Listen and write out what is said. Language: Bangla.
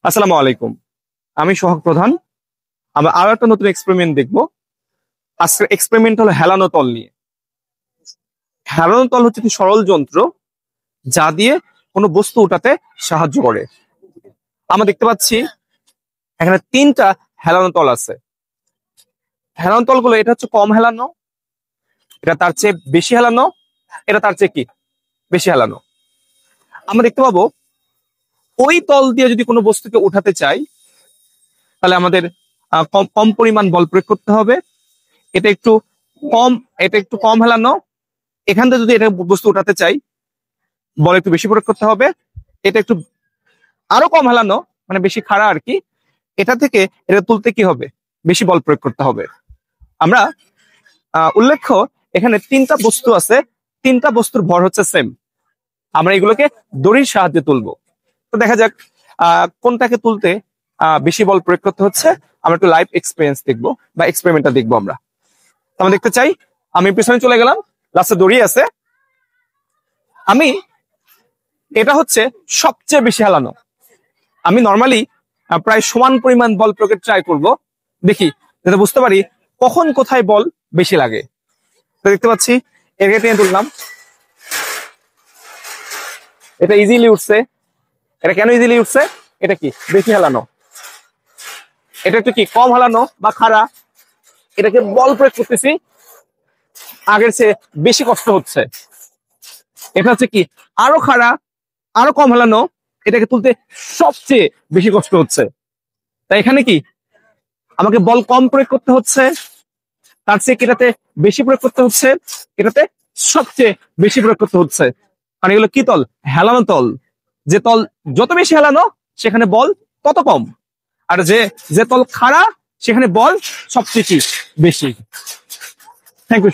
আসসালামু আলাইকুম। আমি সোহাগ প্রধান। আমরা আরো একটা নতুন এক্সপেরিমেন্ট দেখবো। আজকের এক্সপেরিমেন্ট হলো হেলানো তল নিয়ে। হেলানো তল হচ্ছে একটি সরল যন্ত্র যা দিয়ে কোনো বস্তু উঠাতে সাহায্য করে। আমরা দেখতে পাচ্ছি এখানে তিনটা হেলানো তল আছে। হেলানো তলগুলো, এটা হচ্ছে কম হেলানো, এটা তার চেয়ে বেশি হেলানো, এটা তার চেয়ে কি বেশি হেলানো। আমরা দেখতে পাবো ওই তল দিয়ে যদি কোনো বস্তুকে উঠাতে চাই তাহলে আমাদের কম কম পরিমাণ বল প্রয়োগ করতে হবে। এটা একটু কম, এটা একটু কম হেলানো। এখান থেকে যদি এটা বস্তু উঠাতে চাই বল একটু বেশি প্রয়োগ করতে হবে। এটা একটু আরো কম হেলানো, মানে বেশি খাড়া আর কি। এটা থেকে এটা তুলতে কি হবে, বেশি বল প্রয়োগ করতে হবে। আমরা উল্লেখ্য এখানে তিনটা বস্তু আছে, তিনটা বস্তুর ভর হচ্ছে সেম। আমরা এগুলোকে দড়ির সাহায্যে তুলবো। তো দেখা যাক কোনটাকে তুলতে বেশি বল প্রয়োগ করতে হচ্ছে। আমরা একটু লাইভ এক্সপিরিয়েন্স দেখবো বা এক্সপেরিমেন্টটা দেখবো। আমরা দেখতে চাই, আমি পিছনে চলে গেলাম, লাস্টে দড়ি আছে। আমি, এটা হচ্ছে সবচেয়ে বেশি হেলানো। আমি নর্মালি প্রায় সমান পরিমাণ বল প্রয়োগের ট্রাই করব, দেখি যাতে বুঝতে পারি কখন কোথায় বল বেশি লাগে। তো দেখতে পাচ্ছি এর টেনে তুললাম, এটা ইজিলি উঠছে। এটা কেন ইজিলি উঠছে? এটা কি বেশি হেলানো। এটা একটু কি কম হেলানো বা খাড়া, এটাকে বল প্রয়োগ করতেছি, আগের চেয়ে বেশি কষ্ট হচ্ছে। এটা হচ্ছে কি আরো খাড়া, আরো কম হেলানো, এটাকে তুলতে সবচেয়ে বেশি কষ্ট হচ্ছে। তাই এখানে কি আমাকে বল কম প্রয়োগ করতে হচ্ছে, তার চেয়ে এটাতে বেশি প্রয়োগ করতে হচ্ছে, এটাতে সবচেয়ে বেশি প্রয়োগ করতে হচ্ছে। কারণ এগুলো কি তল? হেলানো তল। যে তল যত বেশি হেলানো সেখানে বল তত কম, আর যে যে তল খাড়া সেখানে বল সবচেয়ে বেশি। Thank you.